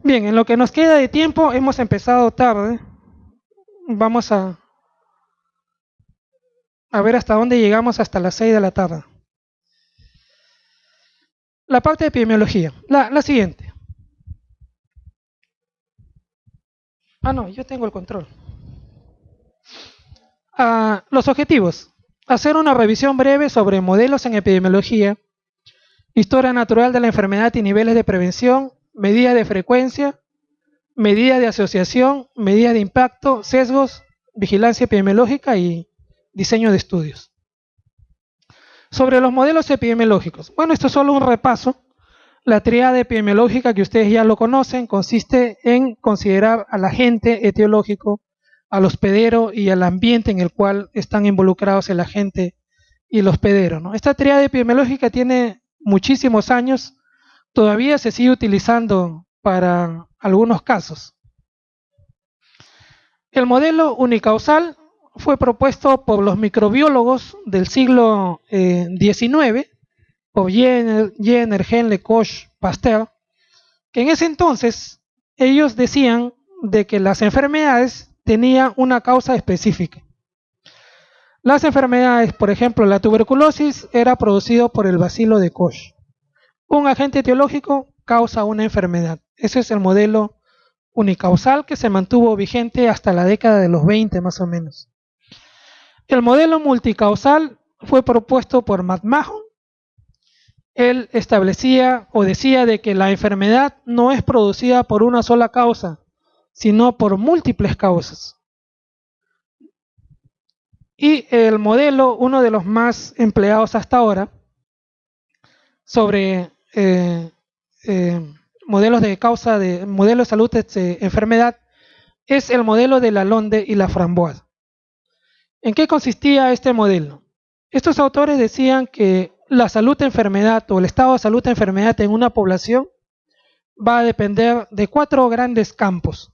Bien, en lo que nos queda de tiempo, hemos empezado tarde. Vamos a ver hasta dónde llegamos hasta las 6 de la tarde. La parte de epidemiología. La siguiente. Ah, no, yo tengo el control. Los objetivos. Hacer una revisión breve sobre modelos en epidemiología, historia natural de la enfermedad y niveles de prevención, medidas de frecuencia, medidas de asociación, medidas de impacto, sesgos, vigilancia epidemiológica y diseño de estudios. Sobre los modelos epidemiológicos. Bueno, esto es solo un repaso. La tríada epidemiológica, que ustedes ya lo conocen, consiste en considerar al agente etiológico, al hospedero y al ambiente en el cual están involucrados el agente y el hospedero, ¿no? Esta tríada epidemiológica tiene muchísimos años, todavía se sigue utilizando para algunos casos. El modelo unicausal fue propuesto por los microbiólogos del siglo XIX, por Jenner, Henle, Koch, Pasteur, que en ese entonces ellos decían de que las enfermedades tenían una causa específica. Las enfermedades, por ejemplo, la tuberculosis era producido por el bacilo de Koch. Un agente etiológico causa una enfermedad. Ese es el modelo unicausal que se mantuvo vigente hasta la década de los 20 más o menos. El modelo multicausal fue propuesto por McMahon. Él establecía o decía de que la enfermedad no es producida por una sola causa, sino por múltiples causas. Y el modelo, uno de los más empleados hasta ahora, sobre modelos de causa de modelo de salud enfermedad, es el modelo de Lalonde y Laframboise. ¿En qué consistía este modelo? Estos autores decían que la salud-enfermedad o el estado de salud-enfermedad en una población va a depender de 4 grandes campos.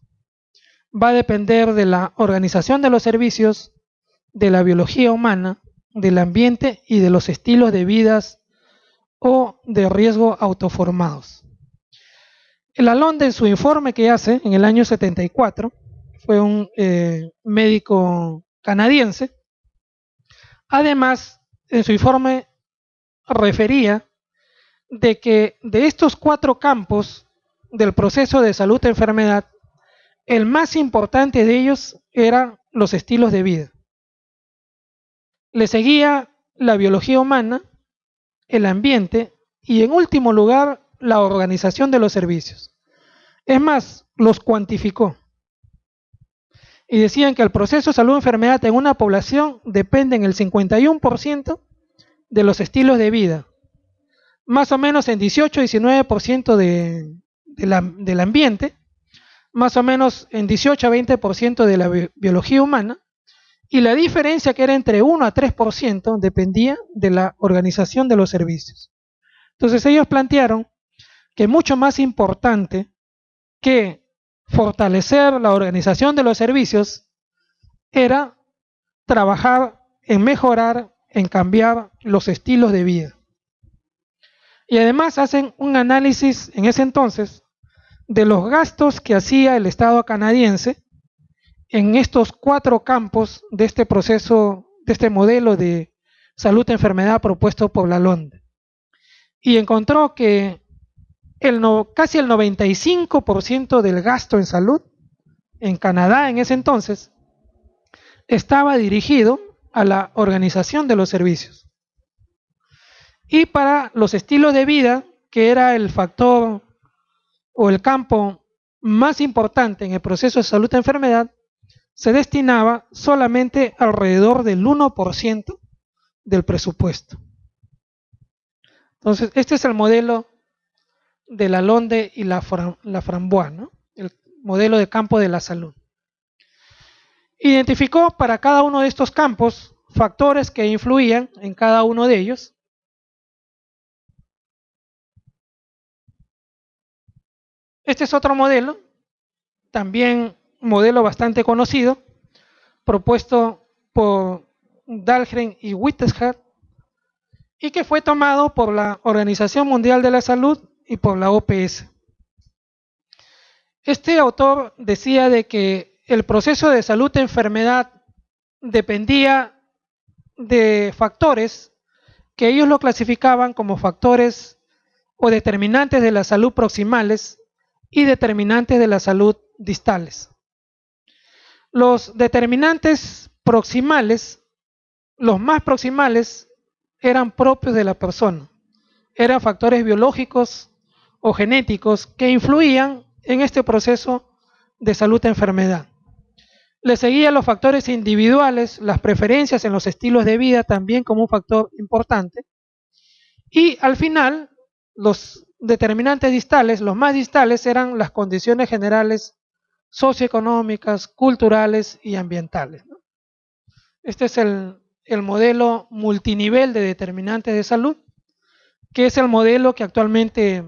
Va a depender de la organización de los servicios, de la biología humana, del ambiente y de los estilos de vidas o de riesgo autoformados. El Lalonde, en su informe que hace en el año 74, fue un médico canadiense. Además, en su informe refería de que de estos 4 campos del proceso de salud-enfermedad, el más importante de ellos eran los estilos de vida. Le seguía la biología humana, el ambiente y, en último lugar, la organización de los servicios. Es más, los cuantificó. Y decían que el proceso de salud-enfermedad en una población depende en el 51% de los estilos de vida, más o menos en 18-19% del ambiente, más o menos en 18-20% de la biología humana, y la diferencia, que era entre 1-3%, dependía de la organización de los servicios. Entonces ellos plantearon que mucho más importante que fortalecer la organización de los servicios era trabajar en mejorar, en cambiar los estilos de vida. Y además hacen un análisis en ese entonces de los gastos que hacía el Estado canadiense en estos 4 campos de este proceso, de este modelo de salud-enfermedad propuesto por Lalonde. Y encontró que casi el 95% del gasto en salud en Canadá en ese entonces estaba dirigido a la organización de los servicios. Y para los estilos de vida, que era el factor o el campo más importante en el proceso de salud-enfermedad, se destinaba solamente alrededor del 1% del presupuesto. Entonces, este es el modelo de Lalonde y Laframboise, ¿no? El modelo de campo de la salud. Identificó para cada uno de estos campos factores que influían en cada uno de ellos. Este es otro modelo, también un modelo bastante conocido, propuesto por Dahlgren y Whitehead, y que fue tomado por la Organización Mundial de la Salud y por la OPS. Este autor decía de que el proceso de salud-enfermedad dependía de factores que ellos lo clasificaban como factores o determinantes de la salud proximales y determinantes de la salud distales. Los determinantes proximales, los más proximales, eran propios de la persona. Eran factores biológicos o genéticos que influían en este proceso de salud-enfermedad. Le seguían los factores individuales, las preferencias en los estilos de vida también como un factor importante. Y al final, los determinantes distales, los más distales, eran las condiciones generales socioeconómicas, culturales y ambientales. Este es el modelo multinivel de determinantes de salud, que es el modelo que actualmente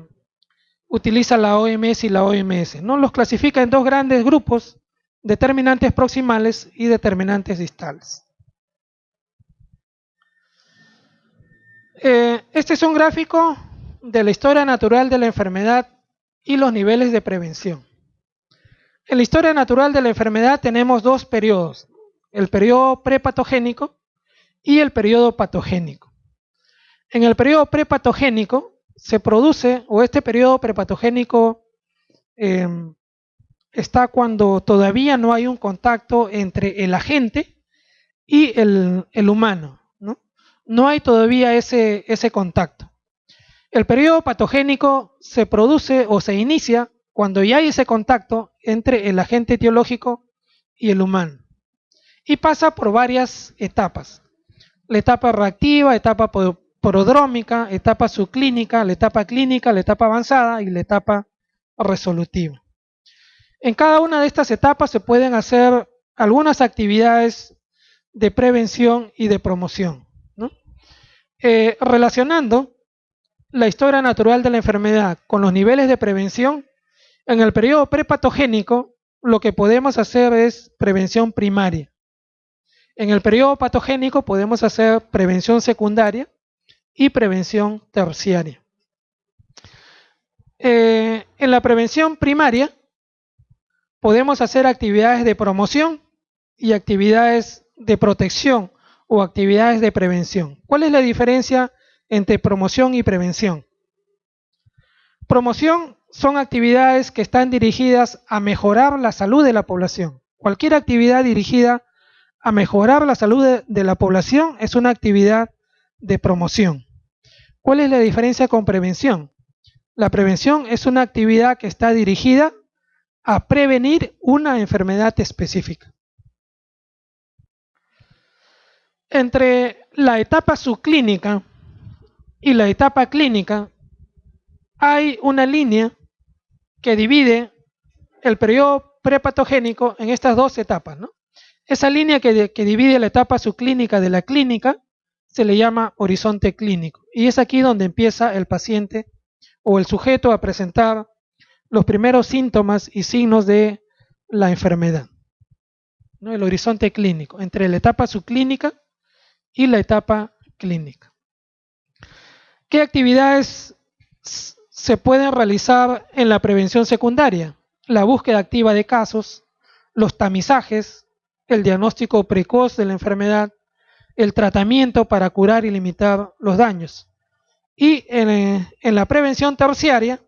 utiliza la OMS y la OMS, ¿no? Los clasifica en dos grandes grupos: determinantes proximales y determinantes distales. Este es un gráfico de la historia natural de la enfermedad y los niveles de prevención. En la historia natural de la enfermedad tenemos dos periodos: el periodo prepatogénico y el periodo patogénico. En el periodo prepatogénico se produce, o este periodo prepatogénico está cuando todavía no hay un contacto entre el agente y el humano, ¿no? No hay todavía ese contacto. El periodo patogénico se produce o se inicia cuando ya hay ese contacto entre el agente etiológico y el humano. Y pasa por varias etapas: la etapa reactiva, etapa prodrómica, etapa subclínica, la etapa clínica, la etapa avanzada y la etapa resolutiva. En cada una de estas etapas se pueden hacer algunas actividades de prevención y de promoción, ¿no? Relacionando la historia natural de la enfermedad con los niveles de prevención, en el periodo prepatogénico lo que podemos hacer es prevención primaria. En el periodo patogénico podemos hacer prevención secundaria y prevención terciaria. En la prevención primaria podemos hacer actividades de promoción y actividades de protección o actividades de prevención. ¿Cuál es la diferencia entre promoción y prevención? Promoción son actividades que están dirigidas a mejorar la salud de la población. Cualquier actividad dirigida a mejorar la salud de la población es una actividad de promoción. ¿Cuál es la diferencia con prevención? La prevención es una actividad que está dirigida a prevenir una enfermedad específica. Entre la etapa subclínica y la etapa clínica hay una línea que divide el periodo prepatogénico en estas dos etapas, ¿no? Esa línea que divide la etapa subclínica de la clínica se le llama horizonte clínico, y es aquí donde empieza el paciente o el sujeto a presentar los primeros síntomas y signos de la enfermedad, ¿no? El horizonte clínico, entre la etapa subclínica y la etapa clínica. ¿Qué actividades se pueden realizar en la prevención secundaria? La búsqueda activa de casos, los tamizajes, el diagnóstico precoz de la enfermedad, el tratamiento para curar y limitar los daños. Y en la prevención terciaria,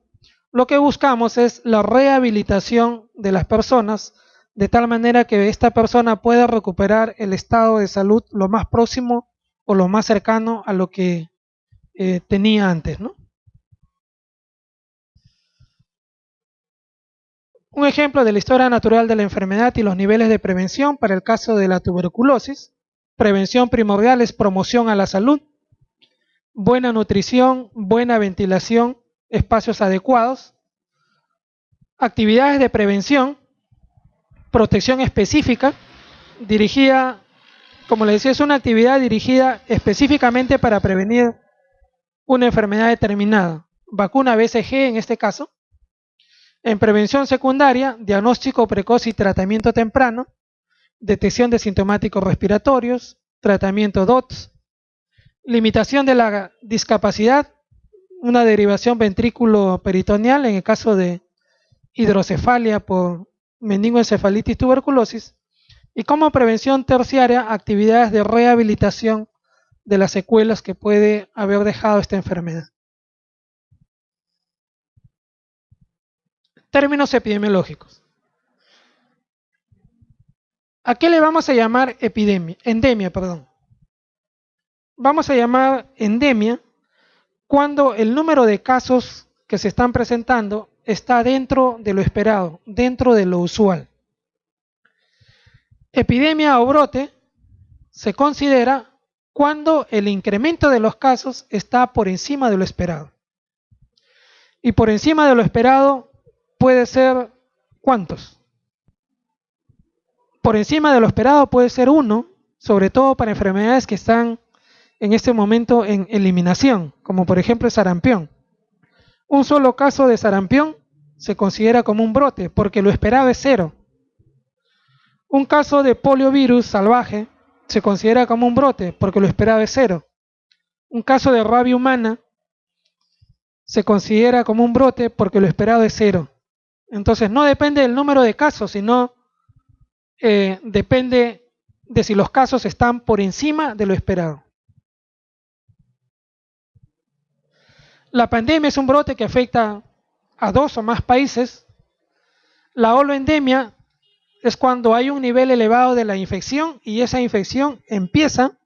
lo que buscamos es la rehabilitación de las personas, de tal manera que esta persona pueda recuperar el estado de salud lo más próximo o lo más cercano a lo que tenía antes, ¿no? Un ejemplo de la historia natural de la enfermedad y los niveles de prevención para el caso de la tuberculosis. Prevención primordial es promoción a la salud, buena nutrición, buena ventilación, espacios adecuados. Actividades de prevención: protección específica, dirigida, como les decía, es una actividad dirigida específicamente para prevenir una enfermedad determinada. Vacuna BCG en este caso. En prevención secundaria, diagnóstico precoz y tratamiento temprano, detección de sintomáticos respiratorios, tratamiento DOTS, limitación de la discapacidad, una derivación ventrículo-peritoneal en el caso de hidrocefalia por meningoencefalitis tuberculosis, y como prevención terciaria, actividades de rehabilitación de las secuelas que puede haber dejado esta enfermedad. Términos epidemiológicos. ¿A qué le vamos a llamar epidemia? Endemia, perdón. Vamos a llamar endemia cuando el número de casos que se están presentando está dentro de lo esperado, dentro de lo usual. Epidemia o brote se considera cuando el incremento de los casos está por encima de lo esperado. Y por encima de lo esperado puede ser ¿cuántos? Por encima de lo esperado puede ser 1, sobre todo para enfermedades que están en este momento en eliminación, como por ejemplo el sarampión. Un solo caso de sarampión se considera como un brote porque lo esperado es 0. Un caso de poliovirus salvaje se considera como un brote porque lo esperado es 0. Un caso de rabia humana se considera como un brote porque lo esperado es 0. Entonces no depende del número de casos, sino depende de si los casos están por encima de lo esperado. La pandemia es un brote que afecta a 2 o más países. La holoendemia es cuando hay un nivel elevado de la infección y esa infección empieza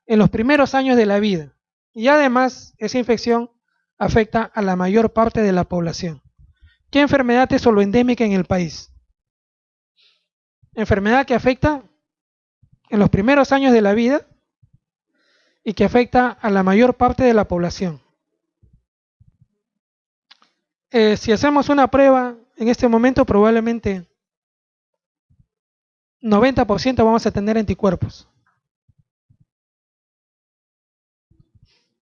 en los primeros años de la vida. Y además esa infección afecta a la mayor parte de la población. ¿Qué enfermedad es holoendémica en el país? Enfermedad que afecta en los primeros años de la vida y que afecta a la mayor parte de la población. Si hacemos una prueba en este momento, probablemente 90% vamos a tener anticuerpos.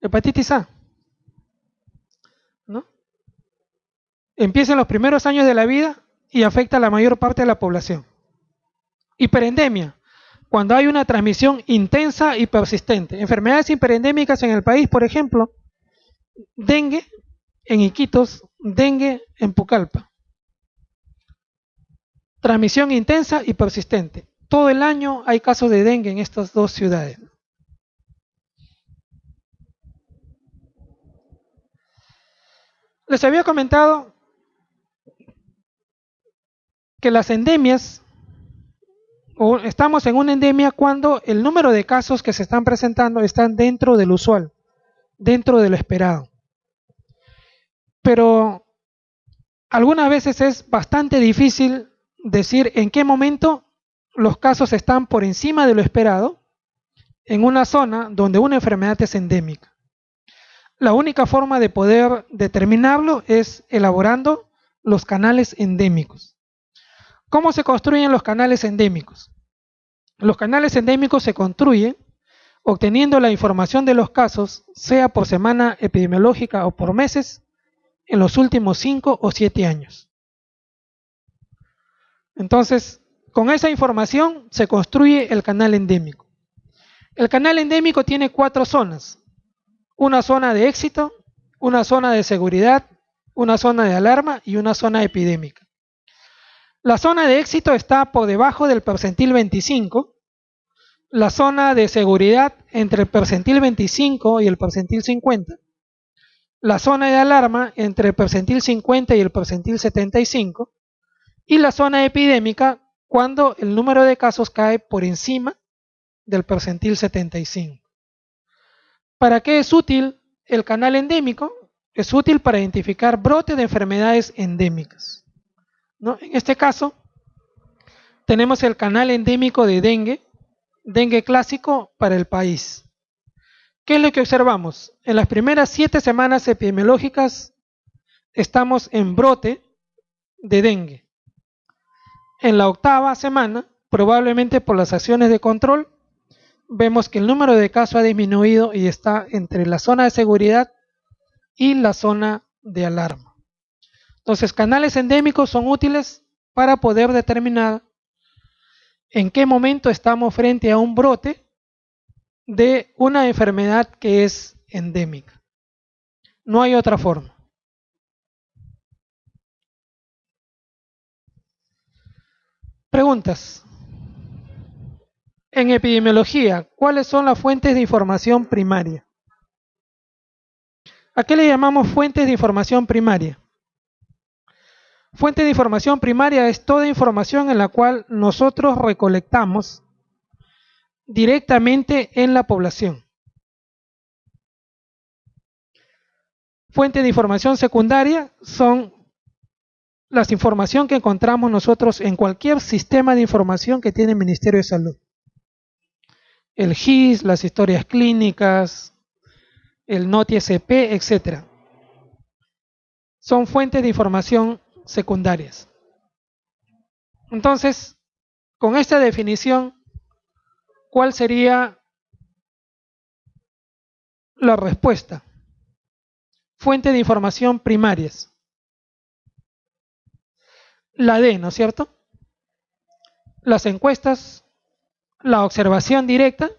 Hepatitis A, ¿no? Empieza en los primeros años de la vida y afecta a la mayor parte de la población. Hiperendemia, cuando hay una transmisión intensa y persistente. Enfermedades hiperendémicas en el país, por ejemplo, dengue en Iquitos, dengue en Pucallpa. Transmisión intensa y persistente. Todo el año hay casos de dengue en estas 2 ciudades. Les había comentado que las endemias, o estamos en una endemia cuando el número de casos que se están presentando están dentro del usual, dentro de lo esperado. Pero algunas veces es bastante difícil decir en qué momento los casos están por encima de lo esperado en una zona donde una enfermedad es endémica. La única forma de poder determinarlo es elaborando los canales endémicos. ¿Cómo se construyen los canales endémicos? Los canales endémicos se construyen obteniendo la información de los casos, sea por semana epidemiológica o por meses, en los últimos 5 o 7 años. Entonces, con esa información se construye el canal endémico. El canal endémico tiene 4 zonas. Una zona de éxito, una zona de seguridad, una zona de alarma y una zona epidémica. La zona de éxito está por debajo del percentil 25, la zona de seguridad entre el percentil 25 y el percentil 50, la zona de alarma entre el percentil 50 y el percentil 75, y la zona epidémica cuando el número de casos cae por encima del percentil 75. ¿Para qué es útil el canal endémico? Es útil para identificar brotes de enfermedades endémicas, ¿no? En este caso, tenemos el canal endémico de dengue, dengue clásico para el país. ¿Qué es lo que observamos? En las primeras 7 semanas epidemiológicas estamos en brote de dengue. En la 8ª semana, probablemente por las acciones de control, vemos que el número de casos ha disminuido y está entre la zona de seguridad y la zona de alarma. Entonces, canales endémicos son útiles para poder determinar en qué momento estamos frente a un brote de una enfermedad que es endémica. No hay otra forma. Preguntas. En epidemiología, ¿cuáles son las fuentes de información primaria? ¿A qué le llamamos fuentes de información primaria? Fuente de información primaria es toda información en la cual nosotros recolectamos directamente en la población. Fuente de información secundaria son las información que encontramos nosotros en cualquier sistema de información que tiene el Ministerio de Salud. El GIS, las historias clínicas, el NOTI-SP, etc. Son fuentes de información secundarias. Entonces, con esta definición, ¿cuál sería la respuesta? Fuente de información primarias. La D, ¿no es cierto? Las encuestas, la observación directa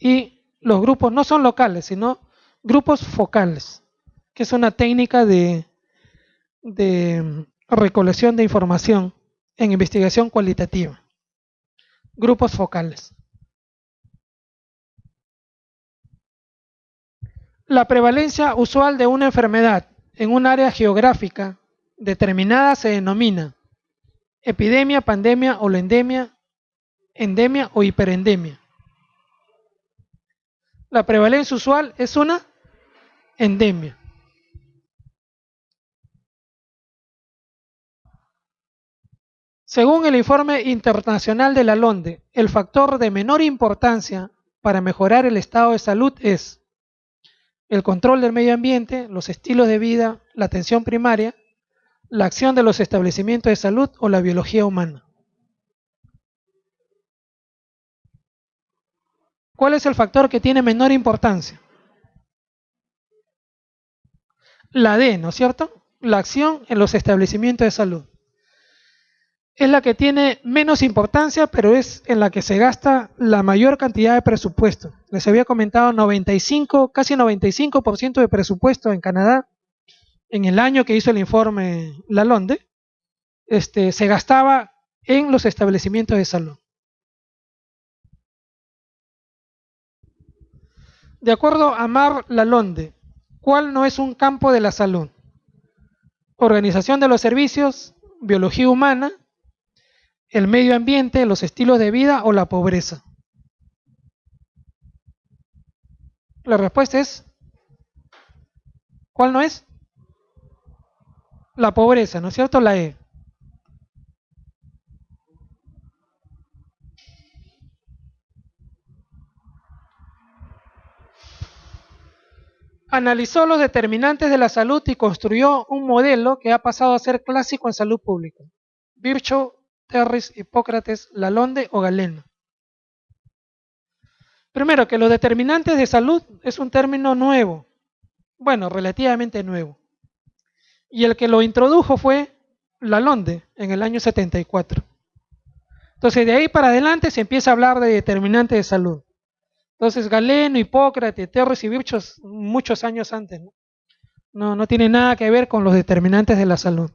y los grupos no son locales, sino grupos focales, que es una técnica de recolección de información en investigación cualitativa. Grupos focales. La prevalencia usual de una enfermedad en un área geográfica determinada se denomina epidemia, pandemia, holoendemia, endemia o hiperendemia. La prevalencia usual es una endemia. Según el informe internacional de la LONDE, el factor de menor importancia para mejorar el estado de salud es el control del medio ambiente, los estilos de vida, la atención primaria, la acción de los establecimientos de salud o la biología humana. ¿Cuál es el factor que tiene menor importancia? La D, ¿no es cierto? La acción en los establecimientos de salud. Es la que tiene menos importancia, pero es en la que se gasta la mayor cantidad de presupuesto. Les había comentado 95, casi 95% de presupuesto en Canadá en el año que hizo el informe Lalonde, se gastaba en los establecimientos de salud. De acuerdo a Mar Lalonde, ¿cuál no es un campo de la salud? Organización de los servicios, biología humana, el medio ambiente, los estilos de vida o la pobreza. La respuesta es, ¿cuál no es? La pobreza, ¿no es cierto? La E. Analizó los determinantes de la salud y construyó un modelo que ha pasado a ser clásico en salud pública. Virchow, Terris, Hipócrates, Lalonde o Galeno. Primero, que los determinantes de salud es un término nuevo, bueno, relativamente nuevo. Y el que lo introdujo fue Lalonde en el año 74. Entonces, de ahí para adelante se empieza a hablar de determinantes de salud. Entonces, Galeno, Hipócrates, Terris y Virchow muchos años antes, ¿no? No tiene nada que ver con los determinantes de la salud.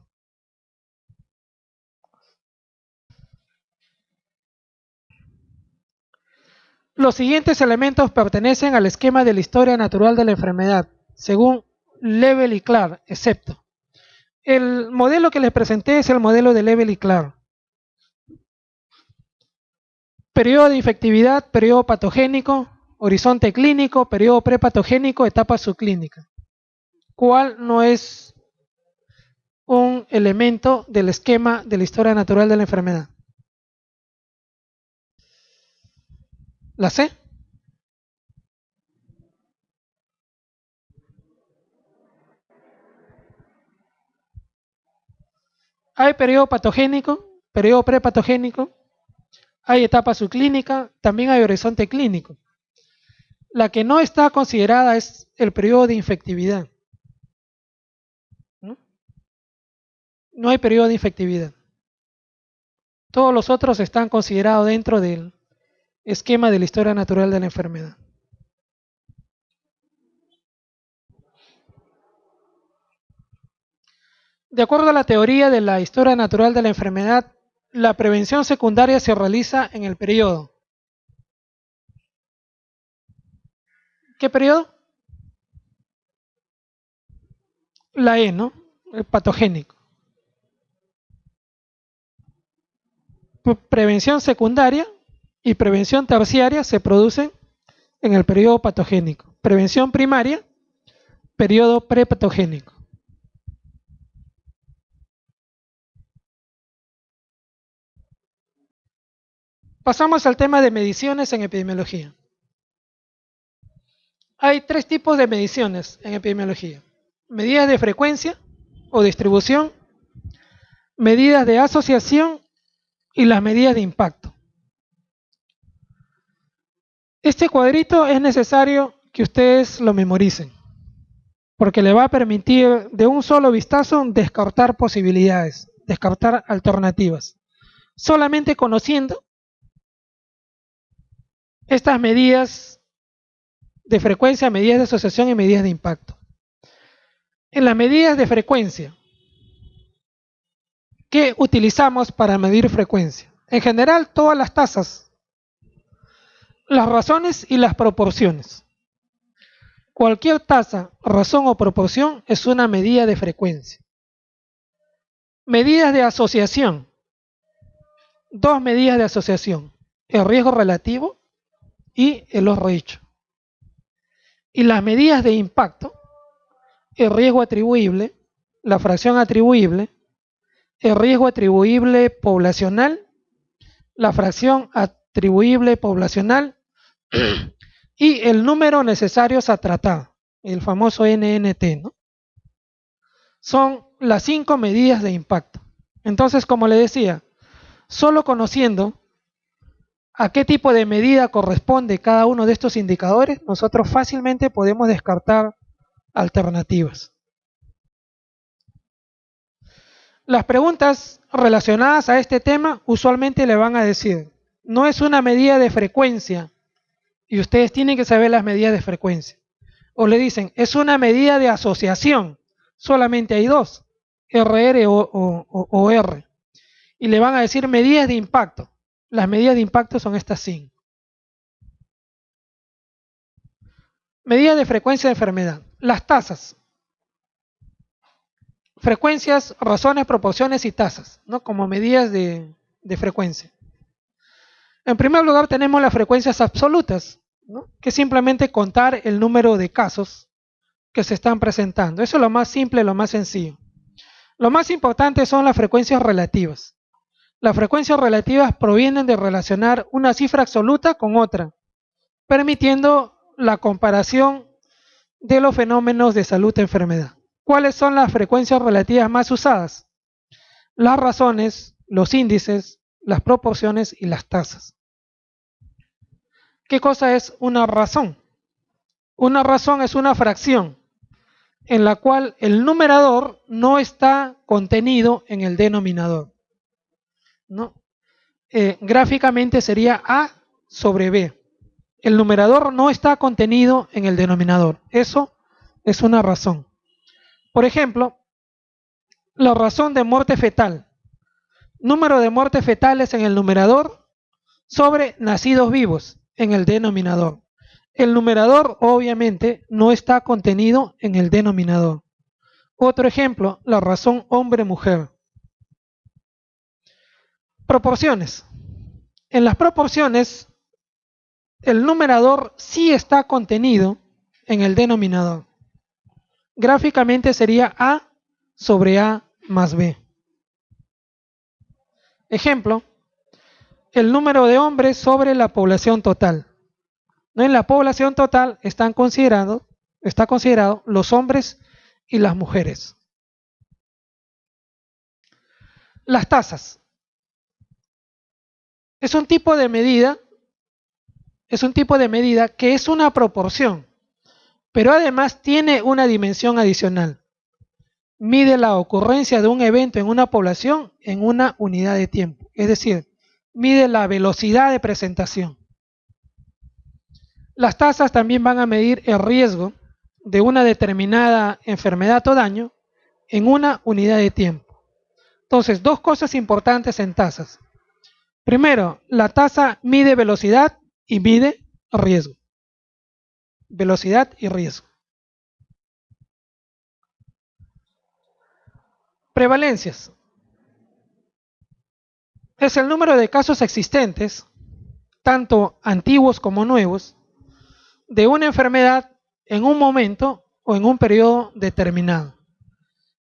Los siguientes elementos pertenecen al esquema de la historia natural de la enfermedad, según Lebel y Clark, excepto. El modelo que les presenté es el modelo de Lebel y Clark. Periodo de infectividad, periodo patogénico, horizonte clínico, periodo prepatogénico, etapa subclínica. ¿Cuál no es un elemento del esquema de la historia natural de la enfermedad? ¿La C? Hay periodo patogénico, periodo prepatogénico, hay etapa subclínica, también hay horizonte clínico. La que no está considerada es el periodo de infectividad. No hay periodo de infectividad. Todos los otros están considerados dentro del esquema de la historia natural de la enfermedad. De acuerdo a la teoría de la historia natural de la enfermedad, la prevención secundaria se realiza en el periodo. ¿Qué periodo? La E, ¿no? El patogénico. Prevención secundaria y prevención terciaria se producen en el periodo patogénico. Prevención primaria, periodo prepatogénico. Pasamos al tema de mediciones en epidemiología. Hay tres tipos de mediciones en epidemiología: medidas de frecuencia o distribución, medidas de asociación y las medidas de impacto. Este cuadrito es necesario que ustedes lo memoricen, porque le va a permitir de un solo vistazo descartar posibilidades, descartar alternativas. Solamente conociendo estas medidas de frecuencia, medidas de asociación y medidas de impacto. En las medidas de frecuencia, ¿qué utilizamos para medir frecuencia? En general, todas las tasas, las razones y las proporciones. Cualquier tasa, razón o proporción es una medida de frecuencia. Medidas de asociación. Dos medidas de asociación: el riesgo relativo y el odds ratio. Y las medidas de impacto: el riesgo atribuible, la fracción atribuible, el riesgo atribuible poblacional, la fracción atribuible poblacional y el número necesarios a tratar, el famoso NNT, ¿no? Son las 5 medidas de impacto. Entonces, como le decía, solo conociendo a qué tipo de medida corresponde cada uno de estos indicadores, nosotros fácilmente podemos descartar alternativas. Las preguntas relacionadas a este tema usualmente le van a decir: no es una medida de frecuencia y ustedes tienen que saber las medidas de frecuencia. O le dicen: es una medida de asociación, solamente hay dos, RR o R. Y le van a decir medidas de impacto. Las medidas de impacto son estas 5. Medidas de frecuencia de enfermedad. Las tasas. Frecuencias, razones, proporciones y tasas, ¿no? Como medidas de frecuencia. En primer lugar tenemos las frecuencias absolutas, ¿no? Que es simplemente contar el número de casos que se están presentando. Eso es lo más simple, lo más sencillo. Lo más importante son las frecuencias relativas. Las frecuencias relativas provienen de relacionar una cifra absoluta con otra, permitiendo la comparación de los fenómenos de salud-enfermedad. ¿Cuáles son las frecuencias relativas más usadas? Las razones, los índices, las proporciones y las tasas. ¿Qué cosa es una razón? Una razón es una fracción en la cual el numerador no está contenido en el denominador, ¿no? Gráficamente sería A sobre B. El numerador no está contenido en el denominador. Eso es una razón. Por ejemplo, la razón de muerte fetal. Número de muertes fetales en el numerador sobre nacidos vivos en el denominador. El numerador obviamente no está contenido en el denominador. Otro ejemplo, la razón hombre-mujer. Proporciones. En las proporciones, el numerador sí está contenido en el denominador. Gráficamente sería A sobre A más B. Ejemplo, el número de hombres sobre la población total. En la población total está considerado los hombres y las mujeres. Las tasas. Es un tipo de medida que es una proporción, pero además tiene una dimensión adicional. Mide la ocurrencia de un evento en una población en una unidad de tiempo, es decir, mide la velocidad de presentación. Las tasas también van a medir el riesgo de una determinada enfermedad o daño en una unidad de tiempo. Entonces, dos cosas importantes en tasas. Primero, la tasa mide velocidad y mide riesgo. Velocidad y riesgo. Prevalencias. Es el número de casos existentes, tanto antiguos como nuevos, de una enfermedad en un momento o en un periodo determinado.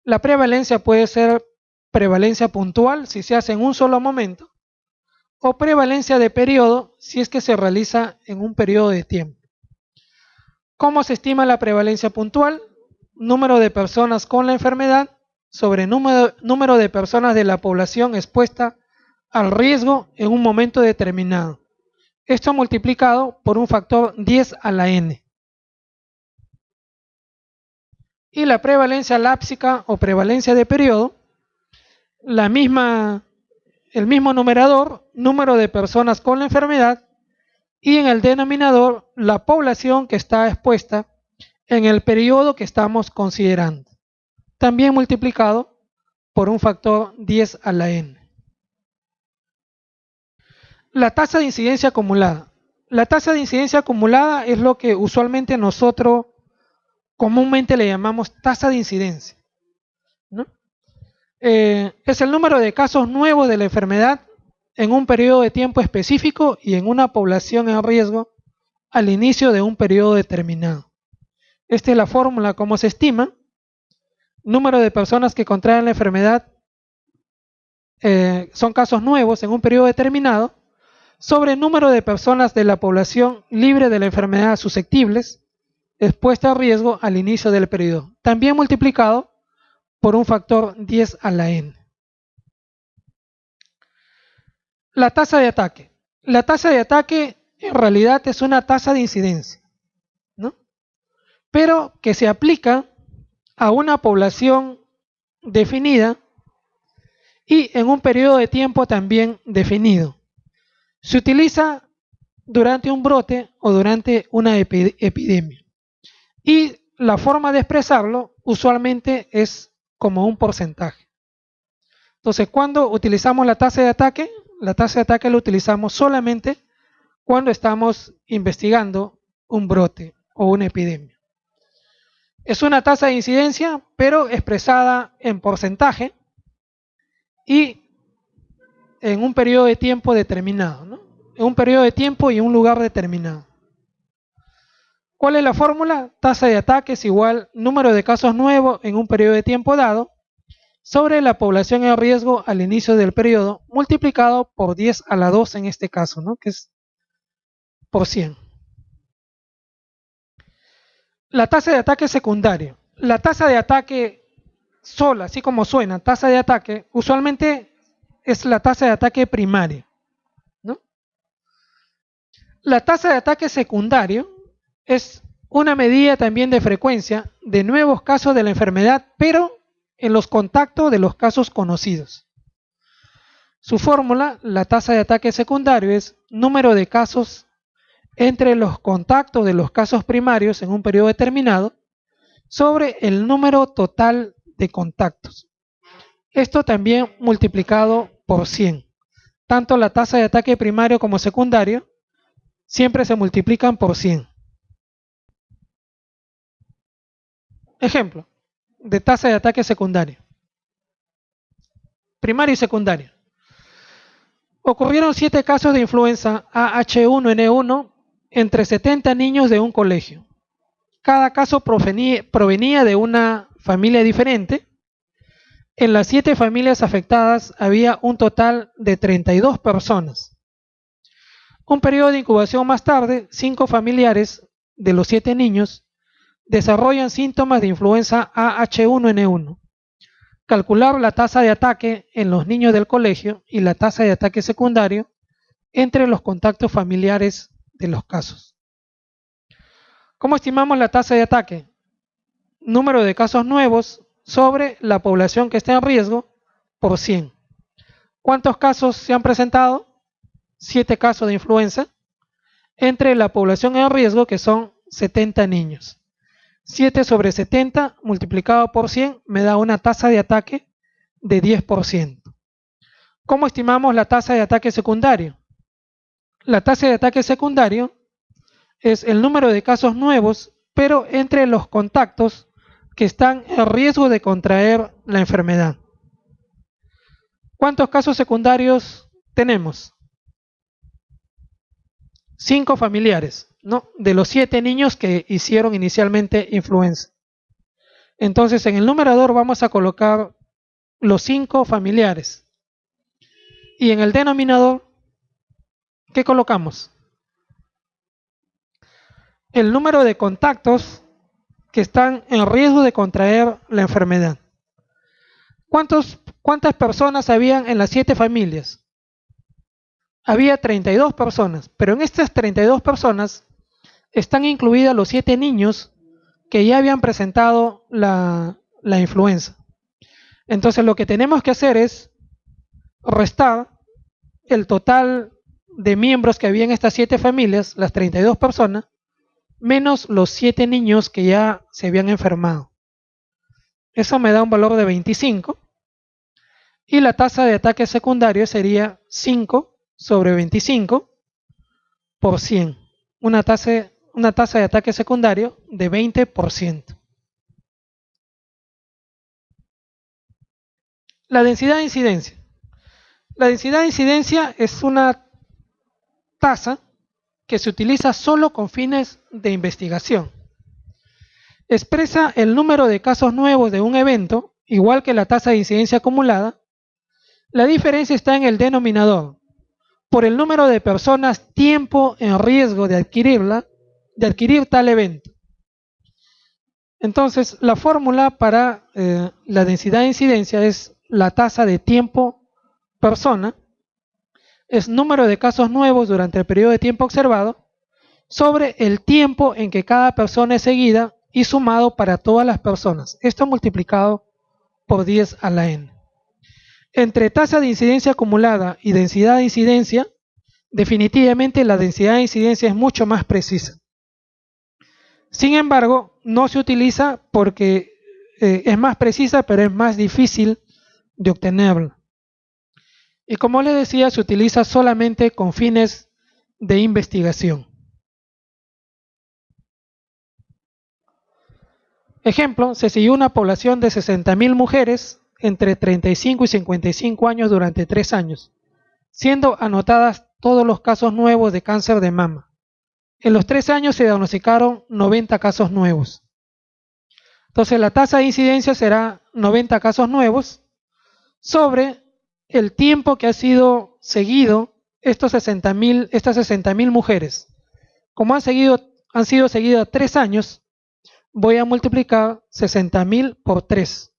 La prevalencia puede ser prevalencia puntual si se hace en un solo momento, o prevalencia de periodo si es que se realiza en un periodo de tiempo. ¿Cómo se estima la prevalencia puntual? Número de personas con la enfermedad sobre número de personas de la población expuesta al riesgo en un momento determinado. Esto multiplicado por un factor 10 a la n. Y la prevalencia lápsica o prevalencia de periodo, el mismo numerador, número de personas con la enfermedad, y en el denominador la población que está expuesta en el periodo que estamos considerando, también multiplicado por un factor 10 a la n. La tasa de incidencia acumulada. La tasa de incidencia acumulada es lo que usualmente nosotros comúnmente le llamamos tasa de incidencia, ¿no? Es el número de casos nuevos de la enfermedad en un periodo de tiempo específico y en una población en riesgo al inicio de un periodo determinado. Esta es la fórmula como se estima. Número de personas que contraen la enfermedad son casos nuevos en un periodo determinado sobre el número de personas de la población libre de la enfermedad susceptibles expuesta a riesgo al inicio del periodo, también multiplicado por un factor 10 a la n. La tasa de ataque. La tasa de ataque en realidad es una tasa de incidencia, ¿no? Pero que se aplica a una población definida y en un periodo de tiempo también definido. Se utiliza durante un brote o durante una epidemia. Y la forma de expresarlo usualmente es como un porcentaje. Entonces, cuando utilizamos la tasa de ataque la utilizamos solamente cuando estamos investigando un brote o una epidemia. Es una tasa de incidencia, pero expresada en porcentaje y en un periodo de tiempo determinado, ¿no? En un periodo de tiempo y un lugar determinado. ¿Cuál es la fórmula? Tasa de ataque es igual número de casos nuevos en un periodo de tiempo dado sobre la población en riesgo al inicio del periodo multiplicado por 10 a la 2 en este caso, ¿no? Que es por 100. La tasa de ataque secundario. La tasa de ataque sola, así como suena, tasa de ataque, usualmente es la tasa de ataque primaria, ¿no? La tasa de ataque secundario es una medida también de frecuencia de nuevos casos de la enfermedad, pero en los contactos de los casos conocidos. Su fórmula, la tasa de ataque secundario, es número de casos entre los contactos de los casos primarios en un periodo determinado sobre el número total de contactos. Esto también multiplicado por 100. Tanto la tasa de ataque primario como secundario siempre se multiplican por 100. Ejemplo de tasa de ataque secundario. Primario y secundario. Ocurrieron 7 casos de influenza AH1N1 entre 70 niños de un colegio. Cada caso provenía de una familia diferente. En las 7 familias afectadas había un total de 32 personas. Un periodo de incubación más tarde, 5 familiares de los 7 niños desarrollan síntomas de influenza AH1N1. Calcular la tasa de ataque en los niños del colegio y la tasa de ataque secundario entre los contactos familiares de los casos. ¿Cómo estimamos la tasa de ataque? Número de casos nuevos sobre la población que está en riesgo por 100. ¿Cuántos casos se han presentado? 7 casos de influenza entre la población en riesgo, que son 70 niños. 7 sobre 70 multiplicado por 100 me da una tasa de ataque de 10%. ¿Cómo estimamos la tasa de ataque secundario? La tasa de ataque secundario es el número de casos nuevos, pero entre los contactos que están en riesgo de contraer la enfermedad. ¿Cuántos casos secundarios tenemos? 5 familiares, ¿no? De los 7 niños que hicieron inicialmente influenza. Entonces, en el numerador vamos a colocar los 5 familiares. Y en el denominador, ¿qué colocamos? El número de contactos que están en riesgo de contraer la enfermedad. ¿Cuántas personas habían en las 7 familias? Había 32 personas, pero en estas 32 personas están incluidas los 7 niños que ya habían presentado la influenza. Entonces lo que tenemos que hacer es restar el total de miembros que había en estas 7 familias, las 32 personas, menos los 7 niños que ya se habían enfermado. Eso me da un valor de 25 y la tasa de ataque secundario sería 5 sobre 25 por 100. Una tasa de ataque secundario de 20%. La densidad de incidencia. La densidad de incidencia es una tasa que se utiliza solo con fines de investigación. Expresa el número de casos nuevos de un evento, igual que la tasa de incidencia acumulada. La diferencia está en el denominador. Por el número de personas tiempo en riesgo de adquirir tal evento. Entonces, la fórmula para la densidad de incidencia es la tasa de tiempo persona, es número de casos nuevos durante el periodo de tiempo observado, sobre el tiempo en que cada persona es seguida y sumado para todas las personas. Esto multiplicado por 10 a la n. Entre tasa de incidencia acumulada y densidad de incidencia, definitivamente la densidad de incidencia es mucho más precisa. Sin embargo, no se utiliza porque es más precisa, pero es más difícil de obtenerla. Y como les decía, se utiliza solamente con fines de investigación. Ejemplo, se siguió una población de 60.000 mujeres entre 35 y 55 años durante 3 años, siendo anotadas todos los casos nuevos de cáncer de mama. En los 3 años se diagnosticaron 90 casos nuevos. Entonces la tasa de incidencia será 90 casos nuevos sobre el tiempo que ha sido seguido estas 60.000 mujeres. Como han sido seguidas 3 años, voy a multiplicar 60.000 por 3.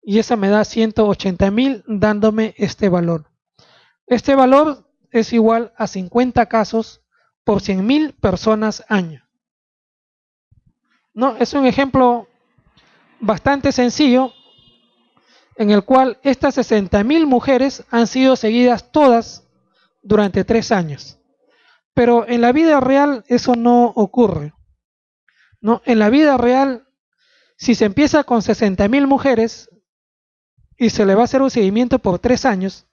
Y eso me da 180.000 dándome este valor. Este valor es igual a 50 casos por 100.000 personas año. ¿No? Es un ejemplo bastante sencillo en el cual estas 60.000 mujeres han sido seguidas todas durante 3 años. Pero en la vida real eso no ocurre, ¿no? En la vida real, si se empieza con 60.000 mujeres y se le va a hacer un seguimiento por 3 años,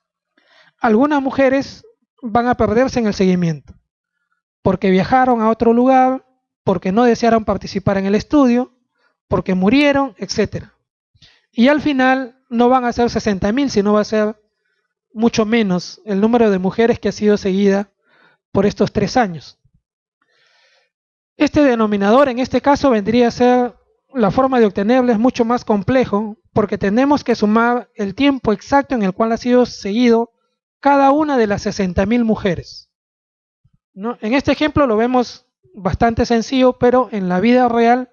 algunas mujeres van a perderse en el seguimiento, porque viajaron a otro lugar, porque no desearon participar en el estudio, porque murieron, etc. Y al final no van a ser 60.000, sino va a ser mucho menos el número de mujeres que ha sido seguida por estos 3 años. Este denominador en este caso vendría a ser, la forma de obtenerlo es mucho más complejo, porque tenemos que sumar el tiempo exacto en el cual ha sido seguido cada una de las 60.000 mujeres, ¿no? En este ejemplo lo vemos bastante sencillo, pero en la vida real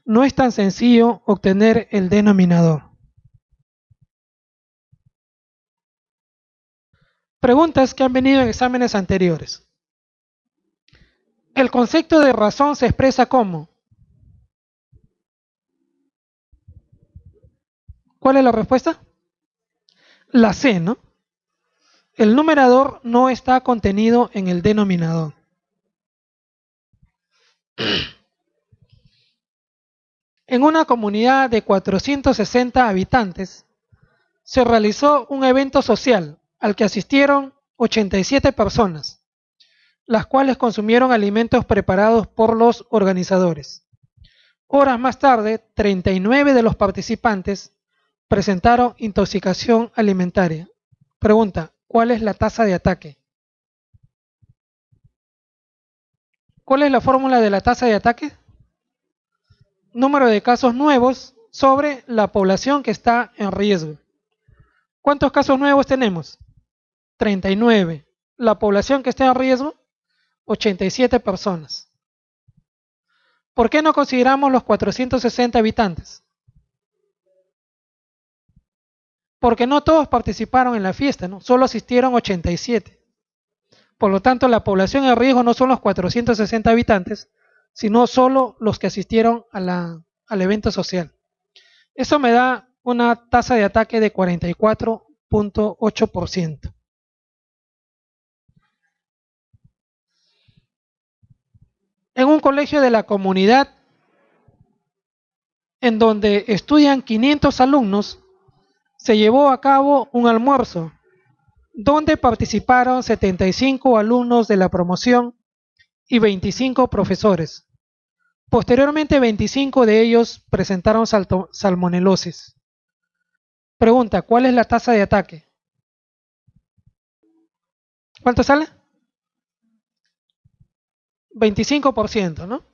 no es tan sencillo obtener el denominador. Preguntas que han venido en exámenes anteriores. El concepto de razón se expresa como. ¿Cuál es la respuesta? La C, ¿no? El numerador no está contenido en el denominador. En una comunidad de 460 habitantes, se realizó un evento social al que asistieron 87 personas, las cuales consumieron alimentos preparados por los organizadores. Horas más tarde, 39 de los participantes presentaron intoxicación alimentaria. Pregunta, ¿cuál es la tasa de ataque? ¿Cuál es la fórmula de la tasa de ataque? Número de casos nuevos sobre la población que está en riesgo. ¿Cuántos casos nuevos tenemos? 39. La población que está en riesgo, 87 personas. ¿Por qué no consideramos los 460 habitantes? Porque no todos participaron en la fiesta, ¿no? Solo asistieron 87. Por lo tanto, la población en riesgo no son los 460 habitantes, sino solo los que asistieron al evento social. Eso me da una tasa de ataque de 44.8%. En un colegio de la comunidad, en donde estudian 500 alumnos, se llevó a cabo un almuerzo, donde participaron 75 alumnos de la promoción y 25 profesores. Posteriormente, 25 de ellos presentaron salmonelosis. Pregunta, ¿cuál es la tasa de ataque? ¿Cuánto sale? 25%, ¿no?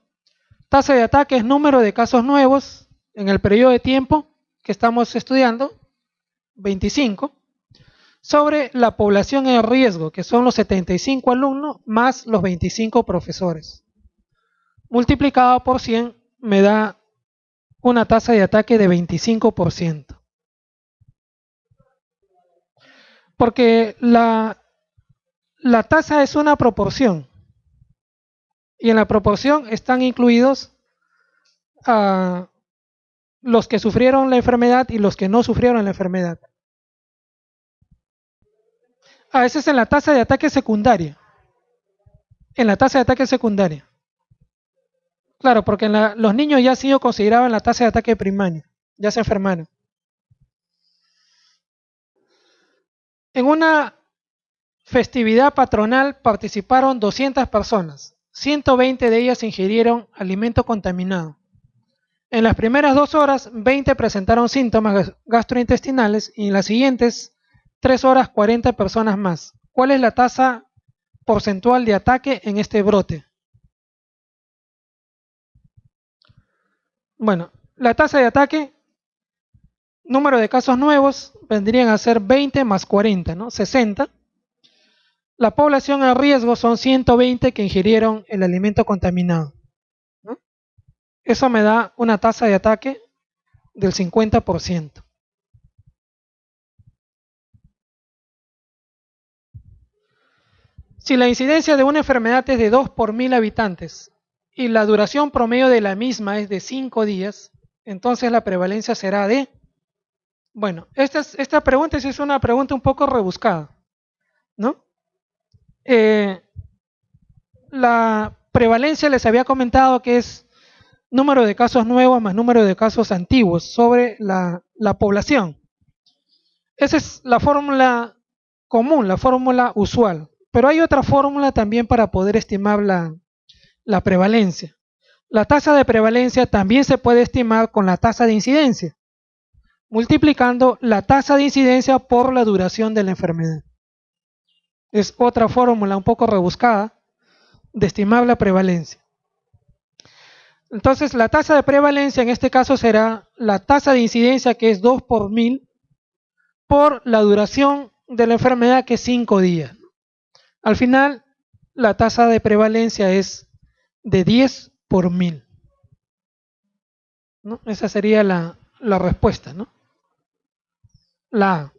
Tasa de ataque es número de casos nuevos en el periodo de tiempo que estamos estudiando, 25, sobre la población en riesgo, que son los 75 alumnos más los 25 profesores. Multiplicado por 100 me da una tasa de ataque de 25%. Porque la tasa es una proporción. Y en la proporción están incluidos los que sufrieron la enfermedad y los que no sufrieron la enfermedad. A veces en la tasa de ataque secundaria. En la tasa de ataque secundaria. Claro, porque los niños ya han sido considerados en la tasa de ataque primaria. Ya se enfermaron. En una festividad patronal participaron 200 personas. 120 de ellas ingirieron alimento contaminado. En las primeras 2 horas, 20 presentaron síntomas gastrointestinales y en las siguientes 3 horas, 40 personas más. ¿Cuál es la tasa porcentual de ataque en este brote? Bueno, la tasa de ataque, número de casos nuevos, vendrían a ser 20 más 40, ¿no? 60. La población a riesgo son 120 que ingirieron el alimento contaminado, ¿no? Eso me da una tasa de ataque del 50%. Si la incidencia de una enfermedad es de 2 por 1000 habitantes y la duración promedio de la misma es de 5 días, entonces la prevalencia será de... Bueno, esta pregunta es una pregunta un poco rebuscada, ¿no? La prevalencia les había comentado que es número de casos nuevos más número de casos antiguos sobre la población. Esa es la fórmula común, la fórmula usual. Pero hay otra fórmula también para poder estimar la prevalencia. La tasa de prevalencia también se puede estimar con la tasa de incidencia, multiplicando la tasa de incidencia por la duración de la enfermedad. Es otra fórmula un poco rebuscada de estimar la prevalencia. Entonces, la tasa de prevalencia en este caso será la tasa de incidencia, que es 2 por 1000, por la duración de la enfermedad, que es 5 días. Al final, la tasa de prevalencia es de 10 por 1000, ¿no? Esa sería la respuesta, ¿no? La A.